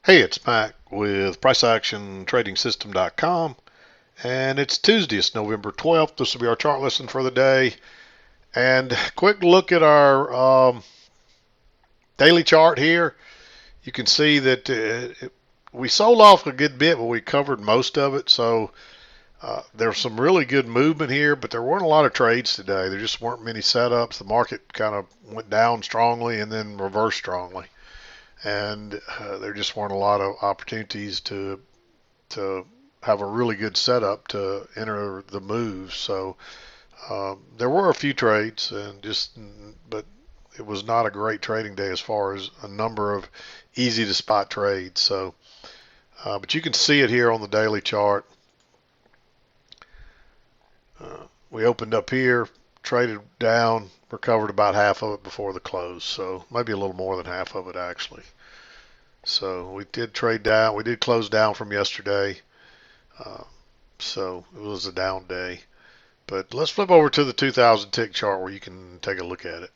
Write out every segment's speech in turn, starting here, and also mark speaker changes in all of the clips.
Speaker 1: Hey, it's Mac with PriceActionTradingSystem.com, and it's Tuesday. It's November 12th. This will be our chart lesson for the day. And quick look at our daily chart here. You can see that we sold off a good bit, but we covered most of it. So there's some really good movement here, but there weren't a lot of trades today. There just weren't many setups. The market kind of went down strongly and then reversed strongly, and there just weren't a lot of opportunities to have a really good setup to enter the moves. So there were a few trades, but it was not a great trading day as far as a number of easy to spot trades. So, but you can see it here on the daily chart. We opened up here, traded down, recovered about half of it before the close. So maybe a little more than half of it actually. So we did trade down. We did close down from yesterday. Uh, so it was a down day. But let's flip over to the 2000 tick chart where you can take a look at it.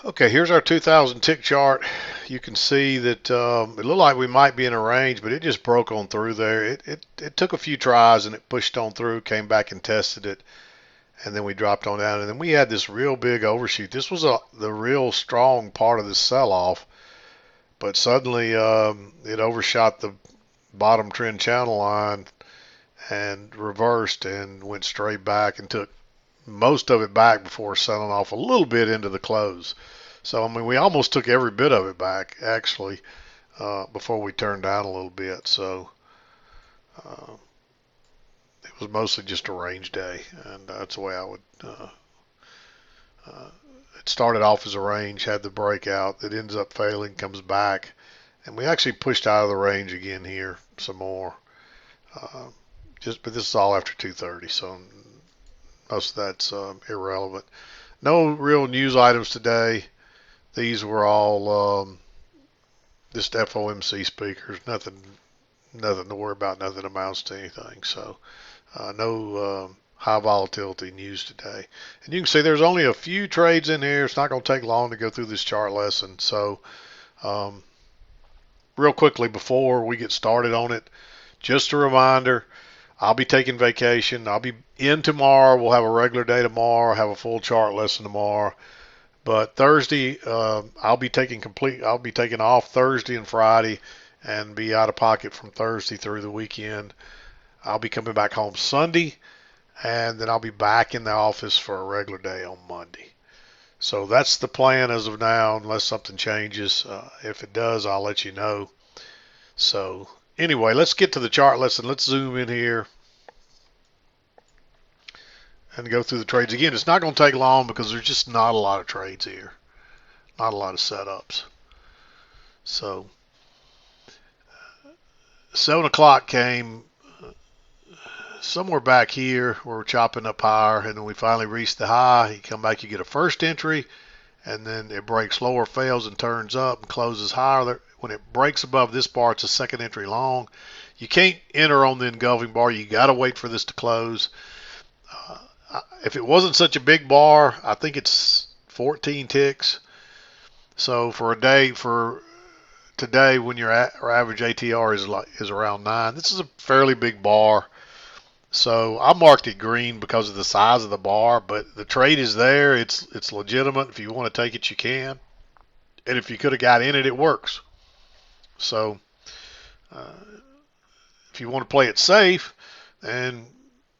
Speaker 1: Okay, here's our 2000 tick chart. You can see that it looked like we might be in a range, but it just broke on through there. It took a few tries and it pushed on through, came back and tested it, and then we dropped on down. And then we had this real big overshoot. This was the real strong part of this sell-off, but suddenly it overshot the bottom trend channel line and reversed and went straight back and took most of it back before selling off a little bit into the close. So, I mean, we almost took every bit of it back, actually, before we turned down a little bit. So, uh, it was mostly just a range day, and that's the way I would. Uh, it started off as a range, had the breakout, it ends up failing, comes back, and we actually pushed out of the range again here some more. Uh, but this is all after 2:30, so most of that's irrelevant. No real news items today. These were all just FOMC speakers. Nothing to worry about. Nothing amounts to anything. So no high volatility news today. And you can see there's only a few trades in here. It's not going to take long to go through this chart lesson. So um, real quickly before we get started on it, just a reminder. I'll be taking vacation. I'll be in tomorrow. We'll have a regular day tomorrow. Have a full chart lesson tomorrow. But Thursday, I'll be taking off Thursday and Friday, and be out of pocket from Thursday through the weekend. I'll be coming back home Sunday, and then I'll be back in the office for a regular day on Monday. So that's the plan as of now, unless something changes. If it does, I'll let you know. So anyway, let's get to the chart lesson. Let's zoom in here and go through the trades again. It's not going to take long because there's just not a lot of trades here, not a lot of setups. So 7 o'clock came somewhere back here where we're chopping up higher, and then we finally reached the high. You come back, you get a first entry, and then it breaks lower, fails, and turns up and closes higher. When it breaks above this bar, it's a second entry long. You can't enter on the engulfing bar. You got to wait for this to close. If it wasn't such a big bar, I think it's 14 ticks. So for a day, for today, when your average ATR is around 9, this is a fairly big bar. So I marked it green because of the size of the bar, but the trade is there. It's legitimate. If you want to take it, you can. And if you could have got in it, it works. So uh, if you want to play it safe, and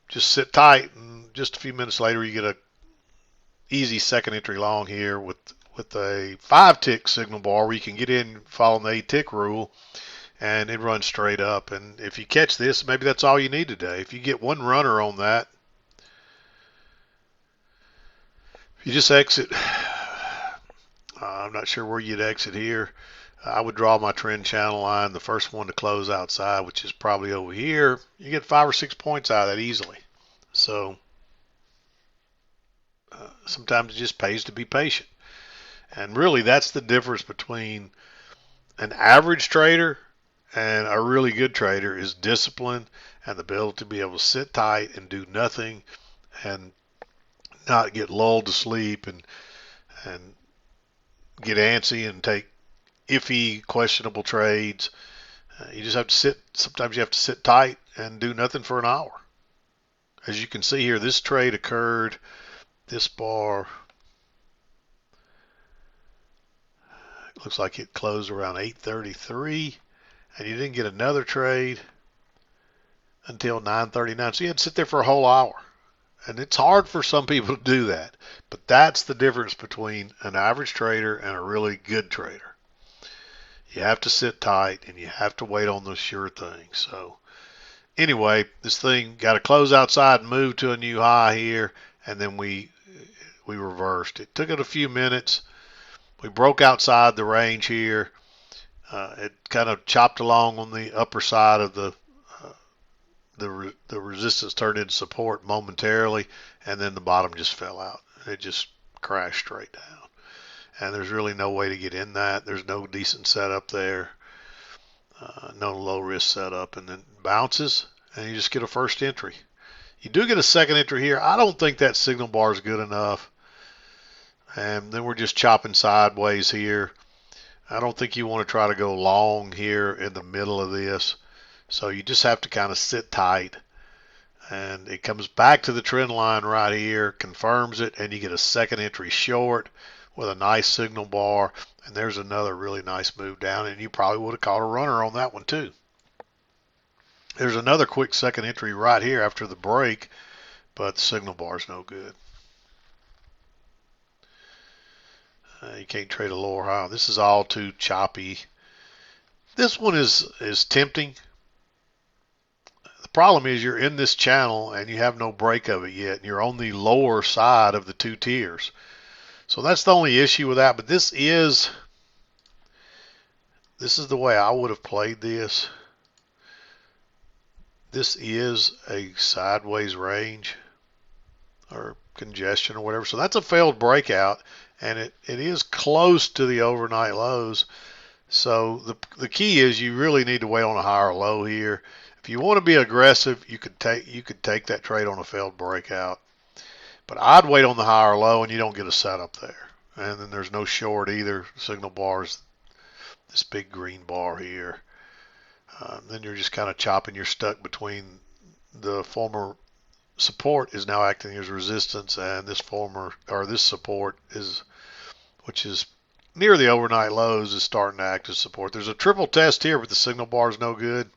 Speaker 1: just sit tight, and just a few minutes later, you get a easy second entry long here with a 5-tick signal bar where you can get in following the 8-tick rule, and it runs straight up. And if you catch this, maybe that's all you need today. If you get one runner on that, if you just exit, I'm not sure where you'd exit here. I would draw my trend channel line, the first one to close outside, which is probably over here. You get 5 or 6 points out of that easily. So sometimes it just pays to be patient. And really, that's the difference between an average trader and a really good trader is discipline and the ability to be able to sit tight and do nothing and not get lulled to sleep and get antsy and take iffy, questionable trades. You just have to sit. Sometimes you have to sit tight and do nothing for an hour. As you can see here, this trade occurred. This bar looks like it closed around 8:33, and you didn't get another trade until 9:39. So you had to sit there for a whole hour. And it's hard for some people to do that. But that's the difference between an average trader and a really good trader. You have to sit tight and you have to wait on those sure things. So anyway, this thing got to close outside and move to a new high here, and then we reversed. It took it a few minutes. We broke outside the range here. It kind of chopped along on the upper side of the resistance turned into support momentarily, and then the bottom just fell out. It just crashed straight down. And there's really no way to get in that. There's no decent setup there. No low risk setup, and then bounces, and you just get a first entry. You do get a second entry here. I don't think that signal bar is good enough. And then we're just chopping sideways here. I don't think you want to try to go long here in the middle of this. So you just have to kind of sit tight, and it comes back to the trend line right here, confirms it, and you get a second entry short with a nice signal bar, and there's another really nice move down, and you probably would have caught a runner on that one too. There's another quick second entry right here after the break, but the signal bar is no good. You can't trade a lower high. This is all too choppy. This one is tempting. The problem is you're in this channel and you have no break of it yet, and you're on the lower side of the two tiers. So that's the only issue with that. But this is the way I would have played this. This is a sideways range or congestion or whatever. So that's a failed breakout, and it is close to the overnight lows. So the key is you really need to wait on a higher low here. If you want to be aggressive, you could take that trade on a failed breakout. But I'd wait on the higher low, and you don't get a setup there. And then there's no short either. Signal bars, this big green bar here. Then you're just kind of chopping. You're stuck between the former support is now acting as resistance, and this support which is near the overnight lows, is starting to act as support. There's a triple test here, but the signal bar is no good.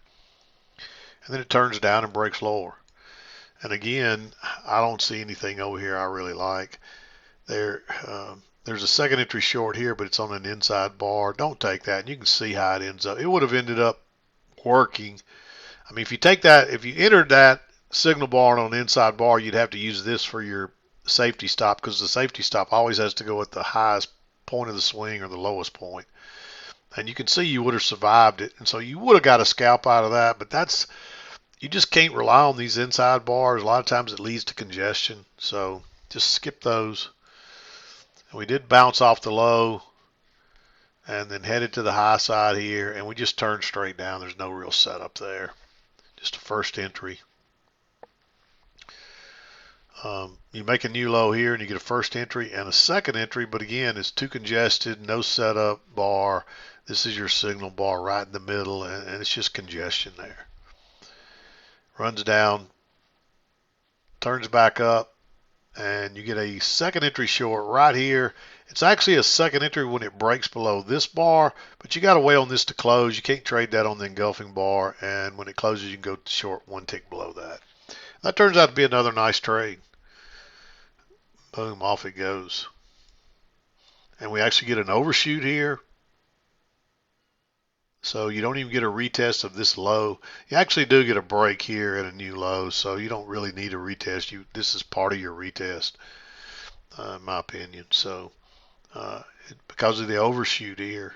Speaker 1: And then it turns down and breaks lower. And again, I don't see anything over here I really like. There's a second entry short here, but it's on an inside bar. Don't take that. And you can see how it ends up. It would have ended up working. I mean, if you entered that signal bar on an inside bar, you'd have to use this for your safety stop, because the safety stop always has to go at the highest point of the swing or the lowest point. And you can see you would have survived it. And so you would have got a scalp out of that, but you just can't rely on these inside bars. A lot of times it leads to congestion. So just skip those. And we did bounce off the low and then headed to the high side here, and we just turned straight down. There's no real setup there. Just a first entry. You make a new low here and you get a first entry and a second entry, but again, it's too congested, no setup bar. This is your signal bar right in the middle, and it's just congestion there. Runs down, turns back up, and you get a second entry short right here. It's actually a second entry when it breaks below this bar, but you got to wait on this to close. You can't trade that on the engulfing bar, and when it closes, you can go short one tick below that. That turns out to be another nice trade. Boom, off it goes. And we actually get an overshoot here. So you don't even get a retest of this low. You actually do get a break here at a new low, so you don't really need a retest. This is part of your retest, in my opinion. So because of the overshoot here,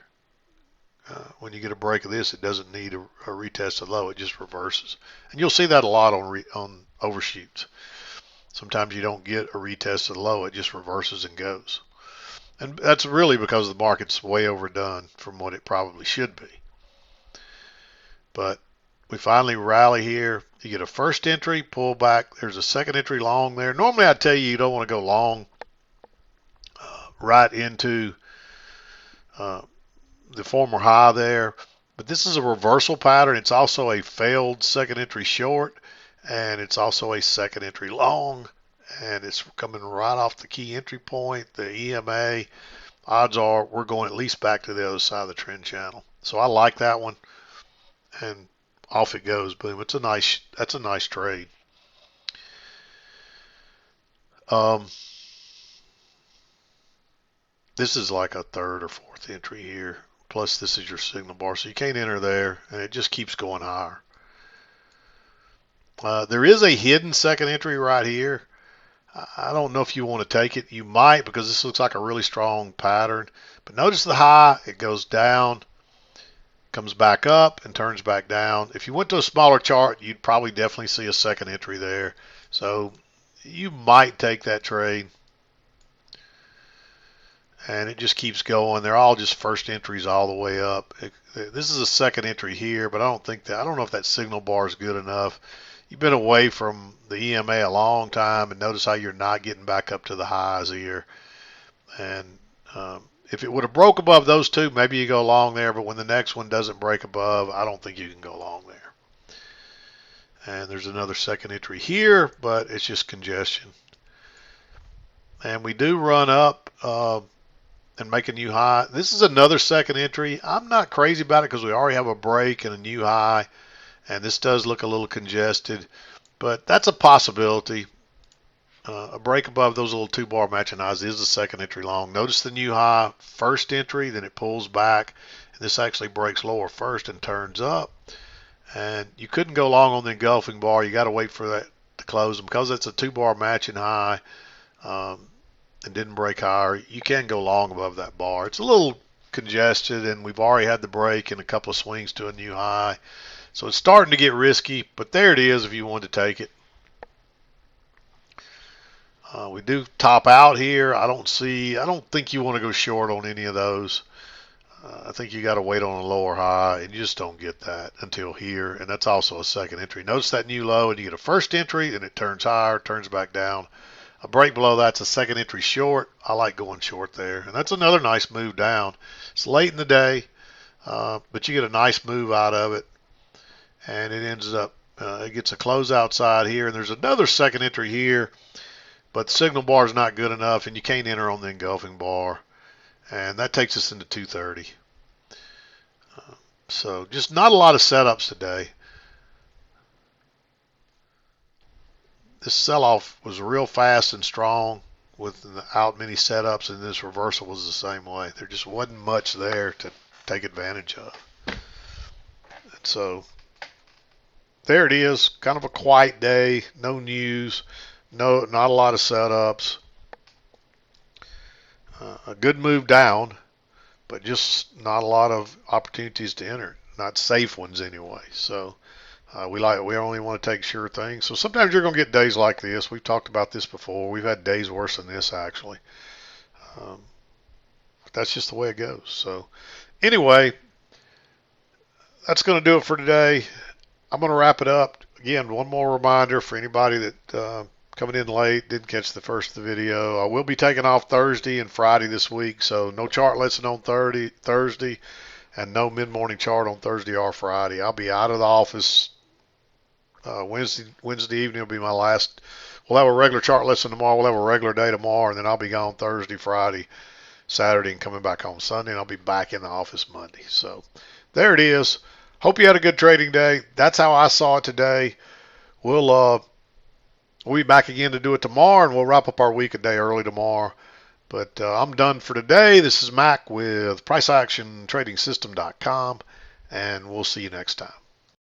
Speaker 1: when you get a break of this, it doesn't need a retest of low. It just reverses. And you'll see that a lot on overshoots. Sometimes you don't get a retest of the low. It just reverses and goes. And that's really because the market's way overdone from what it probably should be. But we finally rally here. You get a first entry, pull back. There's a second entry long there. Normally I'd tell you don't want to go long right into the former high there. But this is a reversal pattern. It's also a failed second entry short, and it's also a second entry long, and it's coming right off the key entry point, the EMA. Odds are we're going at least back to the other side of the trend channel. So I like that one, and off it goes. Boom. That's a nice trade. This is like a third or fourth entry here. Plus this is your signal bar, so you can't enter there, and it just keeps going higher. There is a hidden second entry right here. I don't know if you want to take it. You might, because this looks like a really strong pattern. But notice the high, it goes down, comes back up, and turns back down. If you went to a smaller chart, you'd probably definitely see a second entry there. So you might take that trade. And it just keeps going. They're all just first entries all the way up. This is a second entry here, but I don't know if that signal bar is good enough. You've been away from the EMA a long time, and notice how you're not getting back up to the highs here. And if it would have broke above those two, maybe you go long there, but when the next one doesn't break above, I don't think you can go long there. And there's another second entry here, but it's just congestion. And we do run up and make a new high. This is another second entry. I'm not crazy about it because we already have a break and a new high, and this does look a little congested, but that's a possibility. A break above those little 2-bar matching highs is a second entry long. Notice the new high, first entry, then it pulls back, and this actually breaks lower first and turns up. And you couldn't go long on the engulfing bar. You got to wait for that to close, and because it's a 2-bar matching high, and didn't break higher, you can go long above that bar. It's a little congested, and we've already had the break and a couple of swings to a new high. So it's starting to get risky, but there it is if you wanted to take it. We do top out here. I don't think you want to go short on any of those. I think you got to wait on a lower high, and you just don't get that until here, and that's also a second entry. Notice that new low, and you get a first entry, and it turns higher, turns back down. A break below that's a second entry short. I like going short there. And that's another nice move down. It's late in the day, but you get a nice move out of it. And it ends up, it gets a close outside here. And there's another second entry here, but the signal bar is not good enough, and you can't enter on the engulfing bar. And that takes us into 230. So just not a lot of setups today. This sell-off was real fast and strong without many setups, and this reversal was the same way. There just wasn't much there to take advantage of. And so there it is, kind of a quiet day, no news, not a lot of setups. A good move down, but just not a lot of opportunities to enter, not safe ones anyway. So we only want to take sure things. So sometimes you're going to get days like this. We've talked about this before. We've had days worse than this actually. But that's just the way it goes. So anyway, that's going to do it for today. I'm going to wrap it up. Again, one more reminder for anybody that coming in late, didn't catch the first of the video. I will be taking off Thursday and Friday this week, so no chart lesson on Thursday and no mid-morning chart on Thursday or Friday. I'll be out of the office. Wednesday evening will be my last. We'll have a regular chart lesson tomorrow. We'll have a regular day tomorrow, and then I'll be gone Thursday, Friday, Saturday, and coming back home Sunday, and I'll be back in the office Monday. So there it is. Hope you had a good trading day. That's how I saw it today. We'll be back again to do it tomorrow, and we'll wrap up our week a day early tomorrow. But I'm done for today. This is Mac with PriceActionTradingSystem.com, and we'll see you next time.